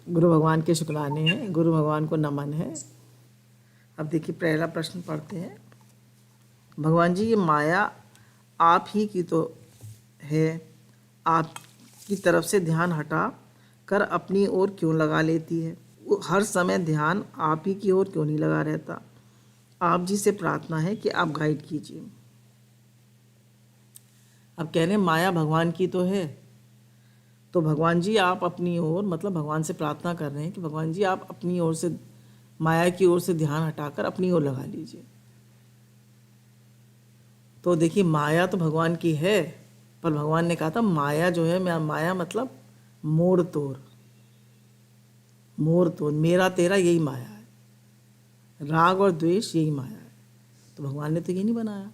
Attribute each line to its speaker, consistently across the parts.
Speaker 1: गुरु भगवान के शुक्राने हैं, गुरु भगवान को नमन है। अब देखिए पहला प्रश्न पढ़ते हैं। भगवान जी, ये माया आप ही की तो है, आपकी तरफ से ध्यान हटा कर अपनी ओर क्यों लगा लेती है? वो हर समय ध्यान आप ही की ओर क्यों नहीं लगा रहता? आप जी से प्रार्थना है कि आप गाइड कीजिए। अब कह रहे हैं माया भगवान की तो है, तो भगवान जी आप अपनी ओर, मतलब भगवान से प्रार्थना कर रहे हैं कि भगवान जी आप अपनी ओर से, माया की ओर से ध्यान हटाकर अपनी ओर लगा लीजिए। तो देखिए माया तो भगवान की है, पर भगवान ने कहा था माया जो है, माया मतलब मोड़ तोड़, मोड़ तोड़, मेरा तेरा यही माया है, राग और द्वेष यही माया है। तो भगवान ने तो ये नहीं बनाया,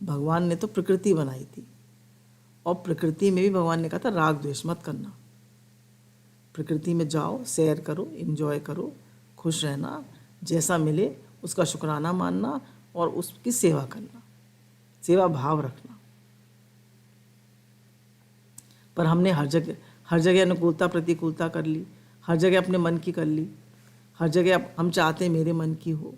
Speaker 1: भगवान ने तो प्रकृति बनाई थी, और प्रकृति में भी भगवान ने कहा था राग द्वेष मत करना, प्रकृति में जाओ, सैर करो, एंजॉय करो, खुश रहना, जैसा मिले उसका शुक्राना मानना और उसकी सेवा करना, सेवा भाव रखना। पर हमने हर जगह अनुकूलता प्रतिकूलता कर ली, हर जगह अपने मन की कर ली, हर जगह हम चाहते हैं मेरे मन की हो।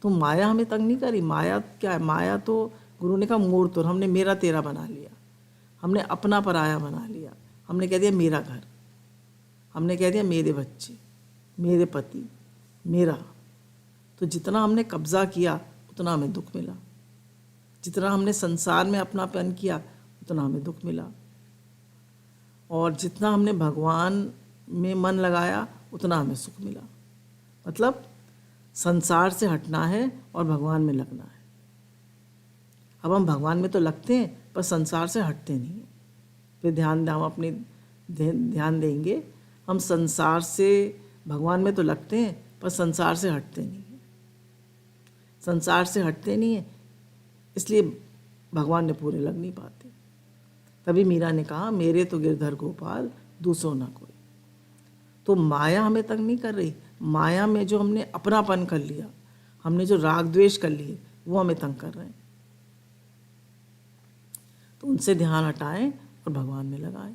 Speaker 1: तो माया हमें तंग नहीं करी। माया क्या है? माया तो गुरु ने कहा मोड़ तोड़, हमने मेरा तेरा बना लिया, हमने अपना पराया बना लिया, हमने कह दिया मेरा घर, हमने कह दिया मेरे बच्चे, मेरे पति, मेरा। तो जितना हमने कब्जा किया उतना हमें दुख मिला, जितना हमने संसार में अपनापन किया उतना हमें दुख मिला, और जितना हमने भगवान में मन लगाया उतना हमें सुख मिला। मतलब संसार से हटना है और भगवान में लगना है। अब हम भगवान में तो लगते हैं पर संसार से हटते नहीं हैं। फिर हम अपने ध्यान देंगे, हम संसार से भगवान में तो लगते हैं पर संसार से हटते नहीं हैं। संसार से हटते नहीं हैं, इसलिए भगवान ने पूरे लग नहीं पाते। तभी मीरा ने कहा मेरे तो गिरधर गोपाल दूसरो ना कोई। तो माया हमें तंग नहीं कर रही, माया में जो हमने अपनापन कर लिया, हमने जो राग द्वेष कर लिए, वो हमें तंग कर रहे हैं। तो उनसे ध्यान हटाएं और भगवान में लगाएं,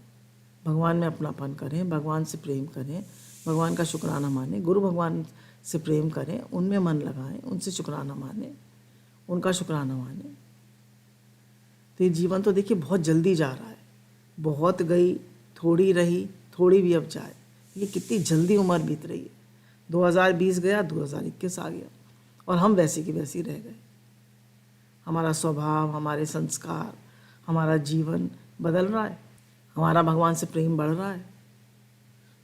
Speaker 1: भगवान में अपनापन करें, भगवान से प्रेम करें, भगवान का शुक्राना मानें, गुरु भगवान से प्रेम करें, उनमें मन लगाएं, उनसे शुक्राना मानें, उनका शुक्राना मानें। तो ये जीवन तो देखिए बहुत जल्दी जा रहा है, बहुत गई, थोड़ी रही, थोड़ी भी अब जाए। ये कितनी जल्दी उम्र बीत रही है। 2020 गया, 2021 आ गया, और हम वैसे की वैसे ही रह गए। हमारा स्वभाव, हमारे संस्कार, हमारा जीवन बदल रहा है, हमारा भगवान से प्रेम बढ़ रहा है।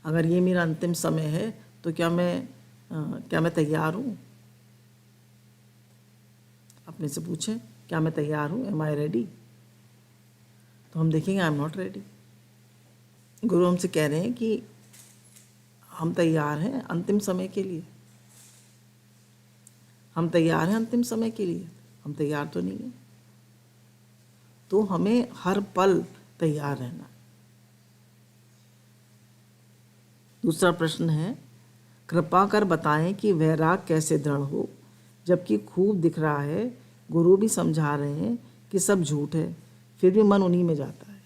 Speaker 1: अगर ये मेरा अंतिम समय है तो क्या मैं तैयार हूँ? अपने से पूछें, क्या मैं तैयार हूँ? Am I ready? तो हम देखेंगे आई एम नॉट रेडी। गुरु हमसे कह रहे हैं कि हम तैयार हैं अंतिम समय के लिए, हम तैयार हैं अंतिम समय के लिए, हम तैयार तो नहीं हैं। तो हमें हर पल तैयार रहना है। दूसरा प्रश्न है, कृपा कर बताएं कि वैराग कैसे दृढ़ हो, जबकि खूब दिख रहा है, गुरु भी समझा रहे हैं कि सब झूठ है, फिर भी मन उन्हीं में जाता है।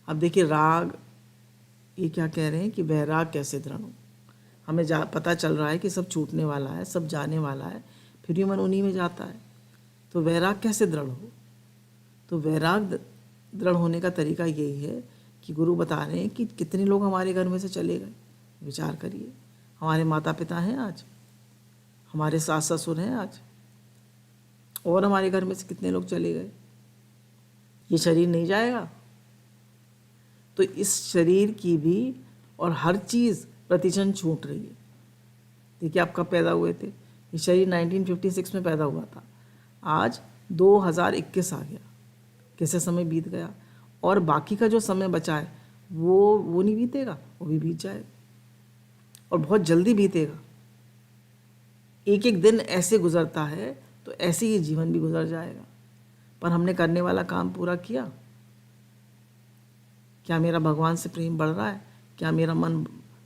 Speaker 1: अब देखिए राग, ये क्या कह रहे हैं कि वैराग कैसे दृढ़ हो। हमें पता चल रहा है कि सब छूटने वाला है, सब जाने वाला है, फिर भी मन उन्हीं में जाता है। तो वैराग कैसे दृढ़ हो? तो वैराग दृढ़ होने का तरीका यही है कि गुरु बता रहे हैं कि कितने लोग हमारे घर में से चले गए। विचार करिए, हमारे माता पिता हैं आज, हमारे सास ससुर हैं आज, और हमारे घर में से कितने लोग चले गए। ये शरीर नहीं जाएगा, तो इस शरीर की भी और हर चीज़ प्रतिक्षण छूट रही है। देखिए आप कब पैदा हुए थे? ये शरीर 1956 में पैदा हुआ था, आज 2021 आ गया, कैसे समय बीत गया। और बाकी का जो समय बचा है वो नहीं बीतेगा, वो भी बीत जाएगा, और बहुत जल्दी बीतेगा। एक एक दिन ऐसे गुजरता है तो ऐसे ही जीवन भी गुजर जाएगा। पर हमने करने वाला काम पूरा किया। क्या मेरा भगवान से प्रेम बढ़ रहा है? क्या मेरा मन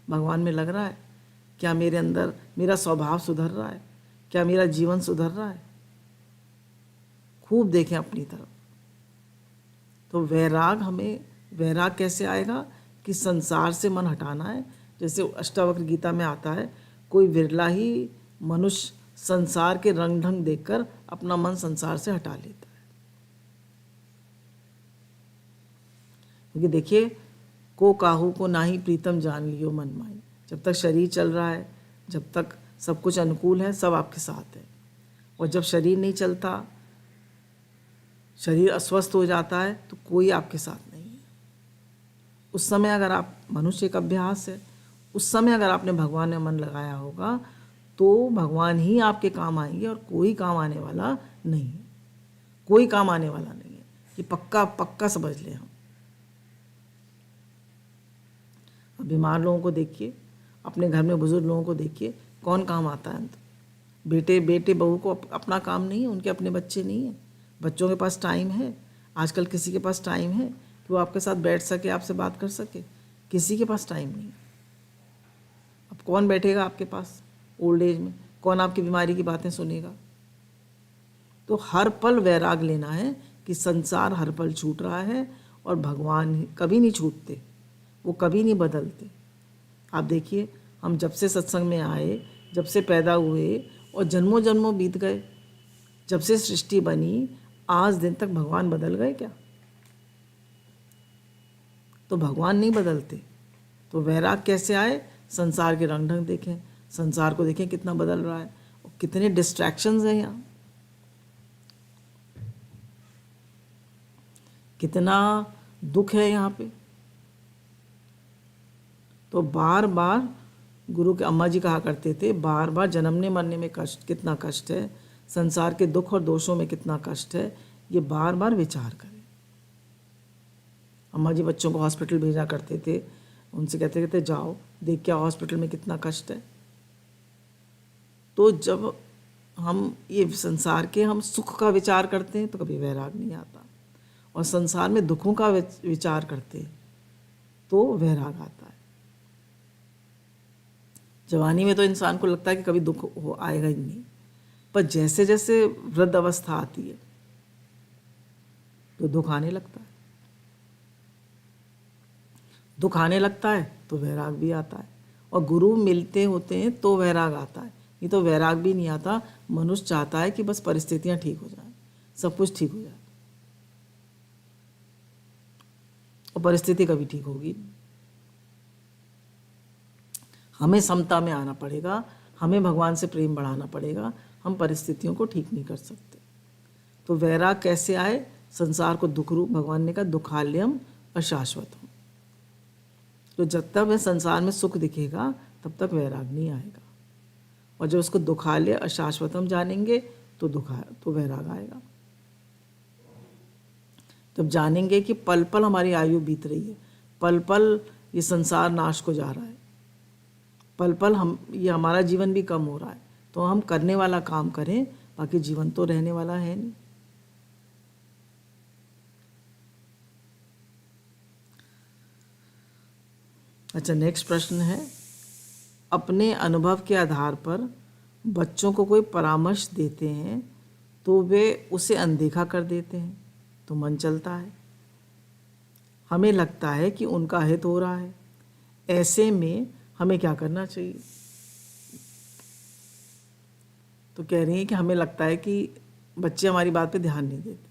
Speaker 1: भगवान में लग रहा है? क्या मेरे अंदर मेरा स्वभाव सुधर रहा है? क्या मेरा जीवन सुधर रहा है? खूब देखें अपनी तरफ। तो वैराग कैसे आएगा कि संसार से मन हटाना है। जैसे अष्टावक्र गीता में आता है, कोई विरला ही मनुष्य संसार के रंग ढंग देखकर अपना मन संसार से हटा लेता है। क्योंकि देखिए, को काहू को नाही प्रीतम जान लियो मन माई। जब तक शरीर चल रहा है, जब तक सब कुछ अनुकूल है, सब आपके साथ है। और जब शरीर नहीं चलता, शरीर अस्वस्थ हो जाता है, तो कोई आपके साथ नहीं है। उस समय अगर आप, मनुष्य एक अभ्यास है, उस समय अगर आपने भगवान में मन लगाया होगा तो भगवान ही आपके काम आएंगे और कोई काम आने वाला नहीं है। कोई काम आने वाला नहीं है, ये पक्का पक्का समझ लें हम। अब बीमार लोगों को देखिए, अपने घर में बुजुर्ग लोगों को देखिए, कौन काम आता है? बेटे बेटे बहू को अपना काम नहीं है, उनके अपने बच्चे नहीं हैं। बच्चों के पास टाइम है? आजकल किसी के पास टाइम है कि वो आपके साथ बैठ सके, आपसे बात कर सके? किसी के पास टाइम नहीं। अब कौन बैठेगा आपके पास ओल्ड एज में? कौन आपकी बीमारी की बातें सुनेगा? तो हर पल वैराग लेना है कि संसार हर पल छूट रहा है और भगवान कभी नहीं छूटते, वो कभी नहीं बदलते। आप देखिए, हम जब से सत्संग में आए, जब से पैदा हुए और जन्मों जन्मों बीत गए, जब से सृष्टि बनी, आज दिन तक भगवान बदल गए क्या? तो भगवान नहीं बदलते। तो वैराग कैसे आए? संसार के रंग ढंग देखें, संसार को देखें कितना बदल रहा है और कितने डिस्ट्रैक्शंस हैं यहाँ, कितना दुख है यहाँ पे। तो बार बार गुरु के अम्मा जी कहा करते थे, बार बार जन्मने मरने में कष्ट, कितना कष्ट है, संसार के दुख और दोषों में कितना कष्ट है, ये बार बार विचार करें। अम्मा जी बच्चों को हॉस्पिटल भेजा करते थे, उनसे कहते थे जाओ देख के आओ हॉस्पिटल में कितना कष्ट है। तो जब हम ये संसार के हम सुख का विचार करते हैं तो कभी वैराग नहीं आता, और संसार में दुखों का विचार करते हैं तो वैराग आता है। जवानी में तो इंसान को लगता है कि कभी दुख हो आएगा ही नहीं, पर जैसे जैसे वृद्ध अवस्था आती है तो दुख आने लगता है। दुख आने लगता है तो वैराग भी आता है, और गुरु मिलते होते हैं तो वैराग आता है। नहीं तो वैराग भी नहीं आता। मनुष्य चाहता है कि बस परिस्थितियां ठीक हो जाएं, सब कुछ ठीक हो जाए, और परिस्थिति कभी ठीक होगी नहीं। हमें समता में आना पड़ेगा, हमें भगवान से प्रेम बढ़ाना पड़ेगा, हम परिस्थितियों को ठीक नहीं कर सकते। तो वैराग कैसे आए? संसार को दुख रूप, भगवान ने कहा दुखाल्यम अशाश्वतम। तो जब तक वह संसार में सुख दिखेगा तब तक वैराग नहीं आएगा, और जब उसको दुखाल्य अशाश्वतम जानेंगे तो वैराग आएगा। तब जानेंगे कि पल पल हमारी आयु बीत रही है, पल पल ये संसार नाश को जा रहा है, पल पल ये हमारा जीवन भी कम हो रहा है। तो हम करने वाला काम करें, बाकी जीवन तो रहने वाला है नहीं। अच्छा, नेक्स्ट प्रश्न है, अपने अनुभव के आधार पर बच्चों को कोई परामर्श देते हैं तो वे उसे अनदेखा कर देते हैं तो मन चलता है, हमें लगता है कि उनका हित हो रहा है, ऐसे में हमें क्या करना चाहिए? तो कह रही हैं कि हमें लगता है कि बच्चे हमारी बात पे ध्यान नहीं देते,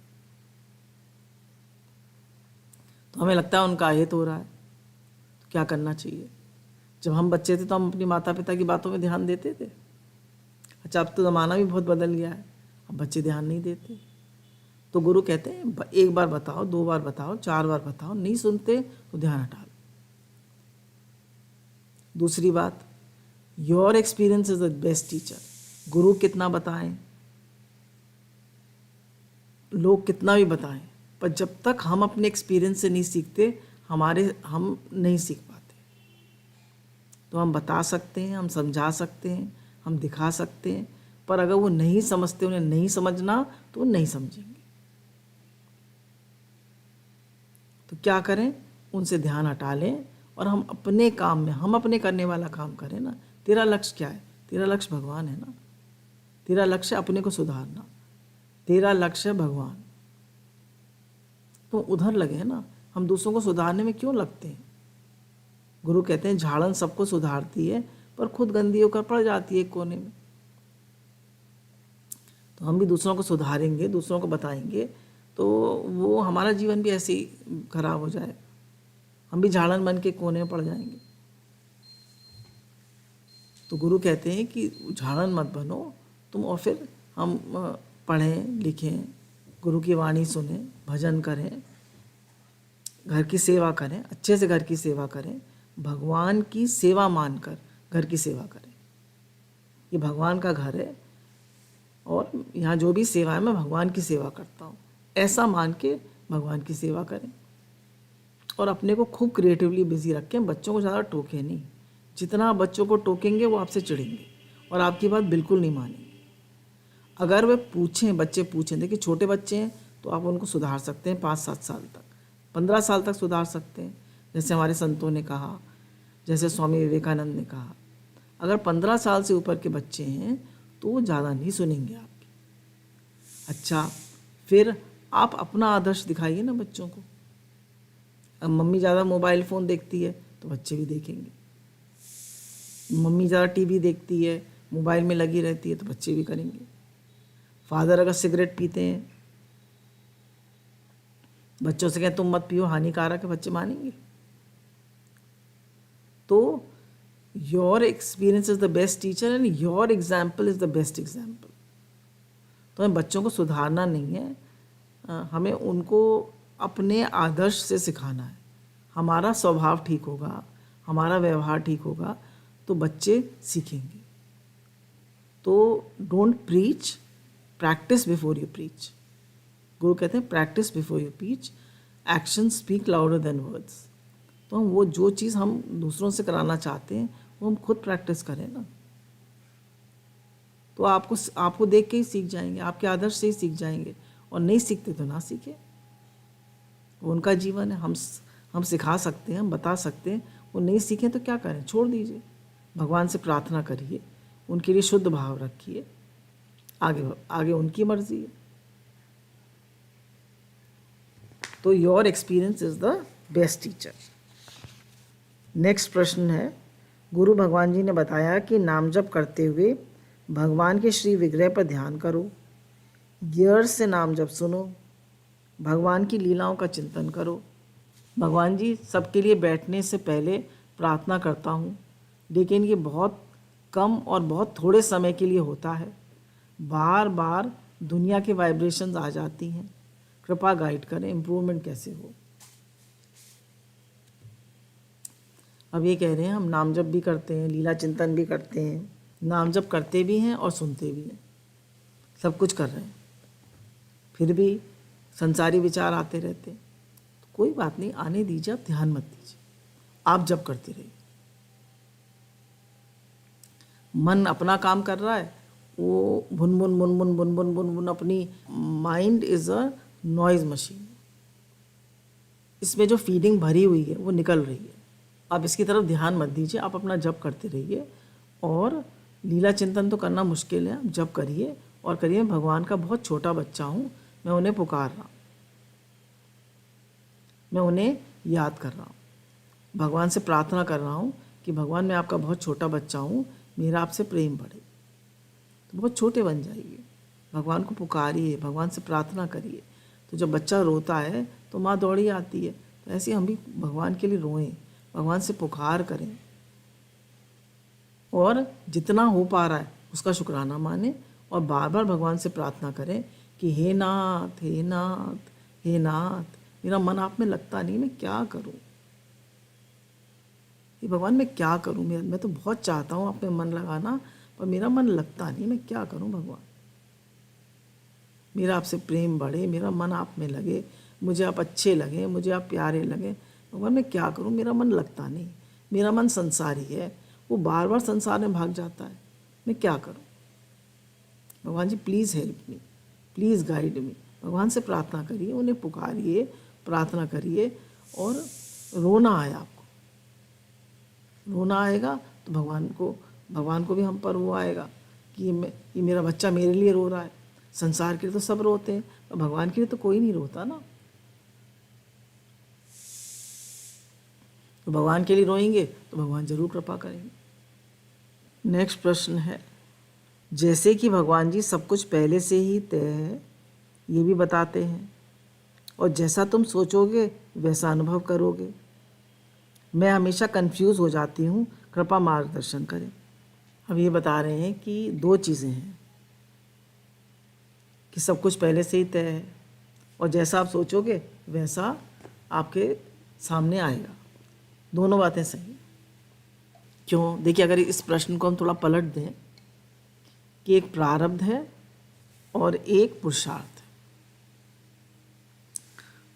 Speaker 1: तो हमें लगता है उनका हित हो रहा है, तो क्या करना चाहिए? जब हम बच्चे थे तो हम अपनी माता पिता की बातों में ध्यान देते थे। अच्छा, अब तो ज़माना भी बहुत बदल गया है, अब बच्चे ध्यान नहीं देते। तो गुरु कहते हैं एक बार बताओ, 2 बार बताओ, 4 बार बताओ, नहीं सुनते तो ध्यान हटा लो। दूसरी बात, your experience is the best teacher. गुरु कितना बताएं, लोग कितना भी बताएं, पर जब तक हम अपने एक्सपीरियंस से नहीं सीखते, हम नहीं सीख पाते। तो हम बता सकते हैं, हम समझा सकते हैं, हम दिखा सकते हैं, पर अगर वो नहीं समझते, उन्हें नहीं समझना, तो वो नहीं समझेंगे। तो क्या करें? उनसे ध्यान हटा लें और हम अपने काम में, हम अपने करने वाला काम करें ना। तेरा लक्ष्य क्या है? तेरा लक्ष्य भगवान है ना। तेरा लक्ष्य अपने को सुधारना, तेरा लक्ष्य है भगवान। तो उधर लगे ना, हम दूसरों को सुधारने में क्यों लगते हैं? गुरु कहते हैं झाड़न सबको सुधारती है पर खुद गंदी होकर पड़ जाती है एक कोने में। तो हम भी दूसरों को सुधारेंगे, दूसरों को बताएंगे, तो वो हमारा जीवन भी ऐसे ही खराब हो जाएगा, हम भी झाड़न बन के कोने में पड़ जाएंगे। तो गुरु कहते हैं कि झाड़न मत बनो तुम, और फिर हम पढ़ें लिखें, गुरु की वाणी सुने, भजन करें, घर की सेवा करें, अच्छे से घर की सेवा करें, भगवान की सेवा मानकर घर की सेवा करें। ये भगवान का घर है और यहाँ जो भी सेवा है मैं भगवान की सेवा करता हूँ, ऐसा मान के भगवान की सेवा करें। और अपने को खूब क्रिएटिवली बिजी रखें, बच्चों को ज़्यादा टोकें नहीं। जितना आप बच्चों को टोकेंगे वो आपसे चिढ़ेंगे और आपकी बात बिल्कुल नहीं मानेंगे। अगर वे पूछें, बच्चे पूछें, देखिए छोटे बच्चे हैं तो आप उनको सुधार सकते हैं 5-7 साल तक, 15 साल तक सुधार सकते हैं, जैसे हमारे संतों ने कहा, जैसे स्वामी विवेकानंद ने कहा। अगर 15 साल से ऊपर के बच्चे हैं तो वो ज़्यादा नहीं सुनेंगे आपकी। अच्छा, फिर आप अपना आदर्श दिखाइए ना बच्चों को। अब मम्मी ज़्यादा मोबाइल फ़ोन देखती है तो बच्चे भी देखेंगे, मम्मी ज़्यादा टीवी देखती है, मोबाइल में लगी रहती है तो बच्चे भी करेंगे। फादर अगर सिगरेट पीते हैं, बच्चों से कहें तुम मत पियो, हानिकारक है, बच्चे मानेंगे? तो your experience is the best teacher and your example is the best example. तो हमें बच्चों को सुधारना नहीं है, हमें उनको अपने आदर्श से सिखाना है। हमारा स्वभाव ठीक होगा, हमारा व्यवहार ठीक होगा तो बच्चे सीखेंगे। तो don't preach, practice before you preach. गुरु कहते हैं practice before you preach, action speak louder than words. तो हम वो जो चीज़ हम दूसरों से कराना चाहते हैं वो हम खुद प्रैक्टिस करें ना, तो आपको देख के ही सीख जाएंगे, आपके आदर्श से ही सीख जाएंगे। और नहीं सीखते तो ना सीखे, वो उनका जीवन है, हम सिखा सकते हैं, हम बता सकते हैं। वो नहीं सीखें तो क्या करें, छोड़ दीजिए, भगवान से प्रार्थना करिए, उनके लिए शुद्ध भाव रखिए, आगे आगे उनकी मर्जी है। तो your experience is the best teacher. Next प्रश्न है, गुरु भगवान जी ने बताया कि नाम जप करते हुए भगवान के श्री विग्रह पर ध्यान करो, गियर से नाम जप सुनो, भगवान की लीलाओं का चिंतन करो। भगवान जी सबके लिए बैठने से पहले प्रार्थना करता हूँ, लेकिन ये बहुत कम और बहुत थोड़े समय के लिए होता है, बार बार दुनिया के वाइब्रेशंस आ जाती हैं, कृपा गाइड करें, इम्प्रूवमेंट कैसे हो। अब ये कह रहे हैं हम नाम जप भी करते हैं, लीला चिंतन भी करते हैं, नाम जप करते भी हैं और सुनते भी हैं, सब कुछ कर रहे हैं, फिर भी संसारी विचार आते रहते हैं। तो कोई बात नहीं, आने दीजिए, आप ध्यान मत दीजिए, आप जप करते रहिए। मन अपना काम कर रहा है, वो भुन भुन भुन भुन भुन भुन भुन भुन, अपनी mind is a noise machine, इसमें जो फीडिंग भरी हुई है वो निकल रही है। आप इसकी तरफ ध्यान मत दीजिए, आप अपना जप करते रहिए। और लीला चिंतन तो करना मुश्किल है, आप जप करिए और करिए भगवान का बहुत छोटा बच्चा हूँ, मैं उन्हें पुकार रहा हूँ, मैं उन्हें याद कर रहा हूँ, भगवान से प्रार्थना कर रहा हूँ कि भगवान मैं आपका बहुत छोटा बच्चा हूँ, मेरा आपसे प्रेम बढ़े। तो बहुत छोटे बन जाइए, भगवान को पुकारिए, भगवान से प्रार्थना करिए। तो जब बच्चा रोता है तो माँ दौड़ी आती है, तो ऐसे हम भी भगवान के लिए रोएं, भगवान से पुकार करें और जितना हो पा रहा है उसका शुक्राना माने और बार बार भगवान से प्रार्थना करें कि हे नाथ, हे नाथ, हे नाथ, मेरा मन आप में लगता नहीं, मैं क्या करूं, ये भगवान मैं क्या करूं, मैं तो बहुत चाहता हूं आप में मन लगाना, पर मेरा मन लगता नहीं, मैं क्या करूं भगवान, मेरा आपसे प्रेम बढ़े, मेरा मन आप में लगे, मुझे आप अच्छे लगे, मुझे आप प्यारे लगे, भगवान मैं क्या करूं, मेरा मन लगता नहीं, मेरा मन संसारी है, वो बार बार संसार में भाग जाता है, मैं क्या करूं। भगवान जी please help me, please guide me. भगवान से प्रार्थना करिए, उन्हें पुकारिए, प्रार्थना करिए। और रोना आए आपको, रोना आएगा तो भगवान को भी हम पर वो आएगा कि ये मेरा बच्चा मेरे लिए रो रहा है। संसार के लिए तो सब रोते हैं, पर भगवान के लिए तो कोई नहीं रोता ना। तो भगवान के लिए रोएंगे तो भगवान जरूर कृपा करेंगे। नेक्स्ट प्रश्न है, जैसे कि भगवान जी सब कुछ पहले से ही तय है ये भी बताते हैं, और जैसा तुम सोचोगे वैसा अनुभव करोगे। मैं हमेशा कंफ्यूज हो जाती हूँ, कृपा मार्गदर्शन करें। अब ये बता रहे हैं कि दो चीज़ें हैं कि सब कुछ पहले से ही तय है और जैसा आप सोचोगे वैसा आपके सामने आएगा। दोनों बातें सही। क्यों? देखिए, अगर इस प्रश्न को हम थोड़ा पलट दें कि एक प्रारब्ध है और एक पुरुषार्थ है,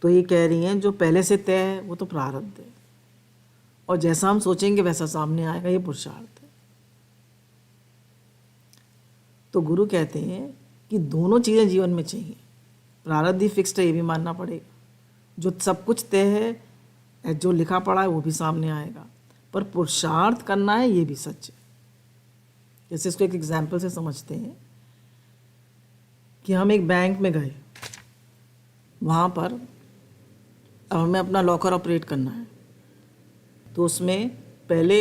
Speaker 1: तो ये कह रही हैं जो पहले से तय है वो तो प्रारब्ध है, और जैसा हम सोचेंगे वैसा सामने आएगा, ये पुरुषार्थ है। तो गुरु कहते हैं कि दोनों चीज़ें जीवन में चाहिए। प्रारब्ध ही फिक्स्ड है ये भी मानना पड़ेगा, जो सब कुछ तय है, जो लिखा पड़ा है वो भी सामने आएगा, पर पुरुषार्थ करना है ये भी सच है। जैसे इसको एक एग्जाम्पल से समझते हैं कि हम एक बैंक में गए, वहाँ पर अब हमें अपना लॉकर ऑपरेट करना है, तो उसमें पहले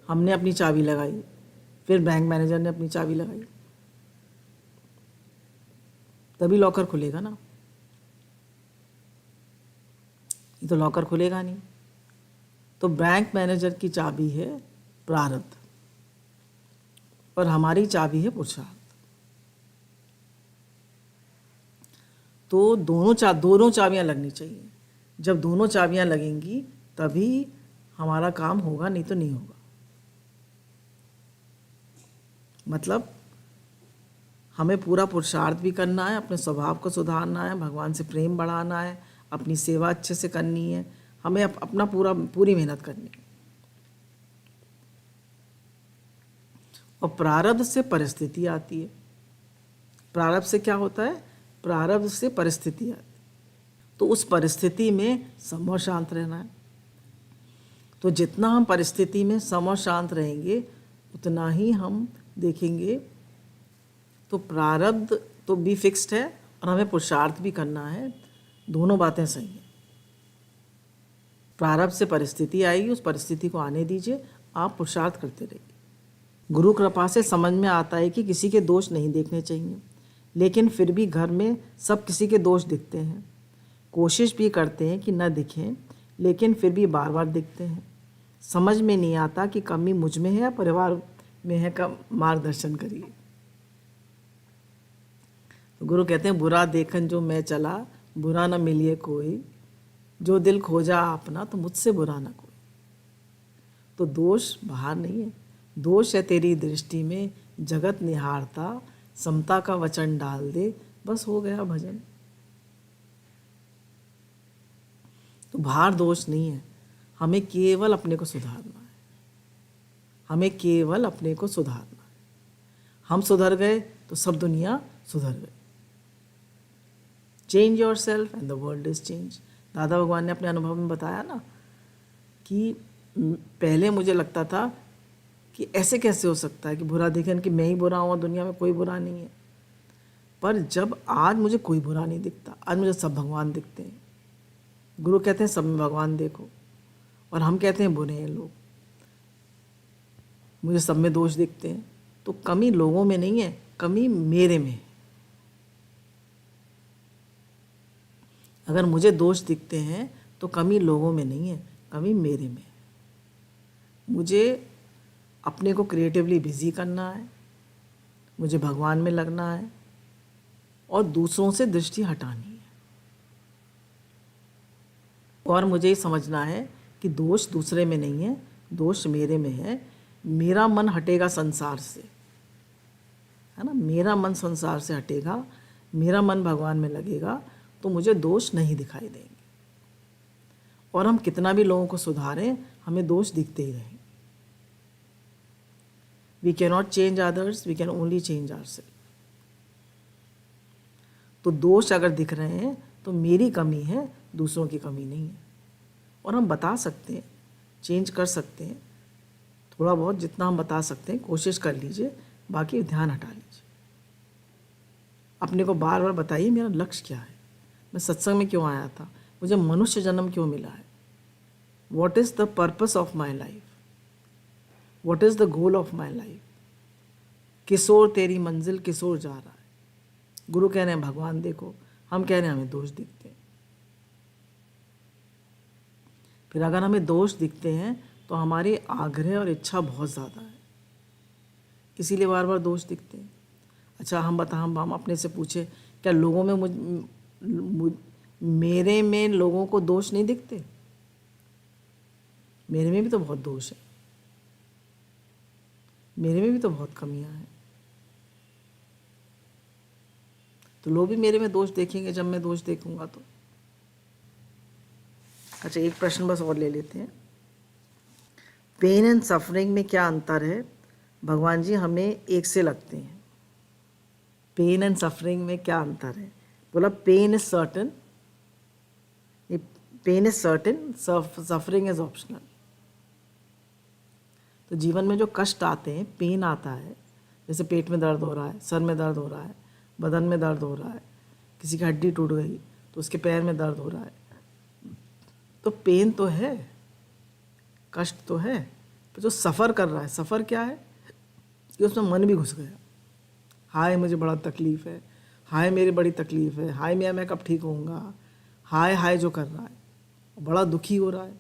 Speaker 1: हमने अपनी चाबी लगाई, फिर बैंक मैनेजर ने अपनी चाबी लगाई, तभी लॉकर खुलेगा ना, ये तो लॉकर खुलेगा नहीं। तो बैंक मैनेजर की चाबी है प्रारब्ध और हमारी चाबी है पुरुषार्थ। तो दोनों चाबियां लगनी चाहिए। जब दोनों चाबियां लगेंगी तभी हमारा काम होगा, नहीं तो नहीं होगा। मतलब हमें पूरा पुरुषार्थ भी करना है, अपने स्वभाव को सुधारना है, भगवान से प्रेम बढ़ाना है, अपनी सेवा अच्छे से करनी है, हमें अपना पूरी मेहनत करनी है। और प्रारब्ध से परिस्थिति आती है। प्रारब्ध से क्या होता है? प्रारब्ध से परिस्थिति आती है, तो उस परिस्थिति में सम और शांत रहना है। तो जितना हम परिस्थिति में सम और शांत रहेंगे उतना ही हम देखेंगे। तो प्रारब्ध तो भी फिक्स्ड है और हमें पुरुषार्थ भी करना है, दोनों बातें सही हैं। प्रारब्ध से परिस्थिति आएगी, उस परिस्थिति को आने दीजिए, आप पुरुषार्थ करते रहिए। गुरु कृपा से समझ में आता है कि किसी के दोष नहीं देखने चाहिए, लेकिन फिर भी घर में सब किसी के दोष दिखते हैं। कोशिश भी करते हैं कि न दिखें, लेकिन फिर भी बार बार दिखते हैं। समझ में नहीं आता कि कमी मुझ में है या परिवार में है, का मार्गदर्शन करिए। तो गुरु कहते हैं, बुरा देखन जो मैं चला, बुरा न मिलिए कोई, जो दिल खोजा अपना तो मुझसे बुरा न कोई। तो दोष बाहर नहीं है, दोष है तेरी दृष्टि में, जगत निहारता, समता का वचन डाल दे, बस हो गया भजन। तो बाहर दोष नहीं है, हमें केवल अपने को सुधारना है, हमें केवल अपने को सुधारना है। हम सुधर गए तो सब दुनिया सुधर गई। Change your self and the world is change. दादा भगवान ने अपने अनुभव में बताया ना कि पहले मुझे लगता था कि ऐसे कैसे हो सकता है कि बुरा देखें, कि मैं ही बुरा हूँ, दुनिया में कोई बुरा नहीं है। पर जब आज मुझे कोई बुरा नहीं दिखता, आज मुझे सब भगवान दिखते हैं। गुरु कहते हैं सब में भगवान देखो, और हम कहते हैं बुरे हैं लोग, मुझे सब में दोष दिखते हैं। तो कमी लोगों में नहीं है, कमी मेरे में है। अगर मुझे दोष दिखते हैं तो कमी लोगों में नहीं है, कमी मेरे में है। मुझे अपने को क्रिएटिवली बिजी करना है, मुझे भगवान में लगना है और दूसरों से दृष्टि हटानी है। और मुझे ये समझना है कि दोष दूसरे में नहीं है, दोष मेरे में है। मेरा मन हटेगा संसार से, है ना, मेरा मन संसार से हटेगा, मेरा मन भगवान में लगेगा, तो मुझे दोष नहीं दिखाई देंगे। और हम कितना भी लोगों को सुधारें, हमें दोष दिखते ही रहेंगे। We can not change others, we can only change ourself. तो दोष अगर दिख रहे हैं तो मेरी कमी है, दूसरों की कमी नहीं है। और हम बता सकते हैं, चेंज कर सकते हैं, थोड़ा बहुत जितना हम बता सकते हैं कोशिश कर लीजिए, बाकी ध्यान हटा लीजिए। अपने को बार बार बताइए मेरा लक्ष्य क्या है, मैं सत्संग में क्यों आया था, मुझे मनुष्य जन्म क्यों मिला है, what is the purpose of my life, what is the goal of my life. Kishore तेरी मंजिल किशोर जा रहा है। गुरु कह रहे हैं भगवान देखो, हम कह रहे हैं हमें दोष दिखते हैं। फिर अगर हमें दोष दिखते हैं तो हमारी आग्रह और इच्छा बहुत ज़्यादा है, इसीलिए बार बार दोष दिखते हैं। अच्छा हम अपने से पूछे, क्या लोगों में मेरे में लोगों को दोष नहीं दिखते? मेरे में भी तो बहुत दोष है, मेरे में भी तो बहुत कमियां हैं। तो लोग भी मेरे में दोष देखेंगे जब मैं दोष देखूंगा तो। अच्छा, एक प्रश्न बस और ले लेते हैं। पेन एंड सफरिंग में क्या अंतर है? भगवान जी हमें एक से लगते हैं। पेन एंड सफरिंग में क्या अंतर है? बोला pain is certain, pain is certain, suffering is optional. तो जीवन में जो कष्ट आते हैं, पेन आता है, जैसे पेट में दर्द हो रहा है, सर में दर्द हो रहा है, बदन में दर्द हो रहा है, किसी की हड्डी टूट गई तो उसके पैर में दर्द हो रहा है, तो पेन तो है, कष्ट तो है। पर जो सफ़र कर रहा है, सफ़र क्या है कि उसमें मन भी घुस गया। हाय मुझे बड़ा तकलीफ़ है, हाय मेरी बड़ी तकलीफ़ है, हाय मैं कब ठीक होऊंगा, हाय हाय जो कर रहा है, बड़ा दुखी हो रहा है,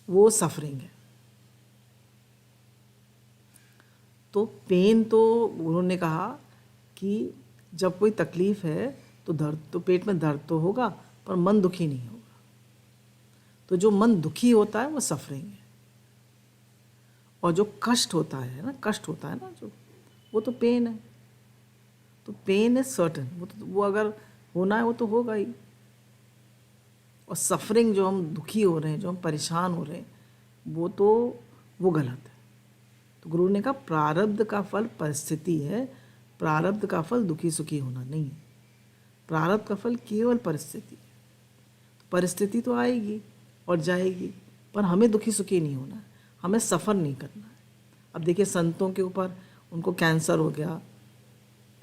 Speaker 1: वो सफरिंग है। तो पेन तो उन्होंने कहा कि जब कोई तकलीफ़ है तो दर्द तो, पेट में दर्द तो होगा पर मन दुखी नहीं होगा। तो जो मन दुखी होता है वो सफरिंग है, और जो कष्ट होता है ना जो, वो तो पेन है। तो पेन इज सर्टन, वो अगर होना है वो तो होगा ही। और सफरिंग, जो हम दुखी हो रहे हैं, जो हम परेशान हो रहे हैं, वो गलत है। तो गुरु ने कहा प्रारब्ध का फल परिस्थिति है, प्रारब्ध का फल दुखी सुखी होना नहीं है। प्रारब्ध का फल केवल परिस्थिति है। तो परिस्थिति तो आएगी और जाएगी, पर हमें दुखी सुखी नहीं होना है, हमें सफ़र नहीं करना है। अब देखिए संतों के ऊपर, उनको कैंसर हो गया,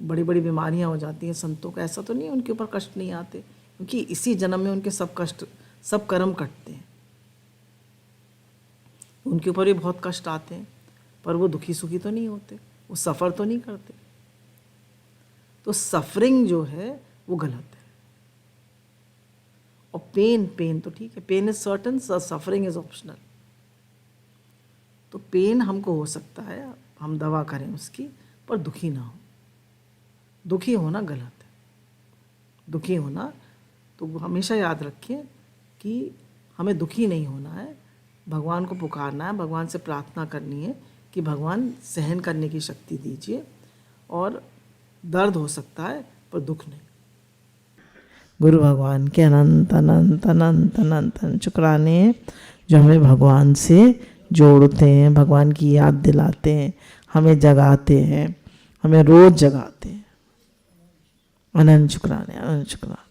Speaker 1: बड़ी बड़ी बीमारियां हो जाती हैं संतों को, ऐसा तो नहीं है उनके ऊपर कष्ट नहीं आते, क्योंकि इसी जन्म में उनके सब कष्ट, सब कर्म कटते हैं। उनके ऊपर भी बहुत कष्ट आते हैं, पर वो दुखी सुखी तो नहीं होते, वो सफ़र तो नहीं करते। तो सफरिंग जो है वो गलत है। और पेन तो ठीक है, pain is certain, suffering is optional. तो पेन हमको हो सकता है, हम दवा करें उसकी, पर दुखी ना हो। दुखी होना गलत है। दुखी होना, तो हमेशा याद रखिए कि हमें दुखी नहीं होना है, भगवान को पुकारना है, भगवान से प्रार्थना करनी है कि भगवान सहन करने की शक्ति दीजिए। और दर्द हो सकता है पर दुख नहीं। गुरु भगवान के अनंत अनंत अनंत अनंत शुक्राने हैं, जो हमें भगवान से जोड़ते हैं, भगवान की याद दिलाते हैं, हमें जगाते हैं, हमें रोज़ जगाते हैं। अनंत शुक्राने, अनंत शुक्राने।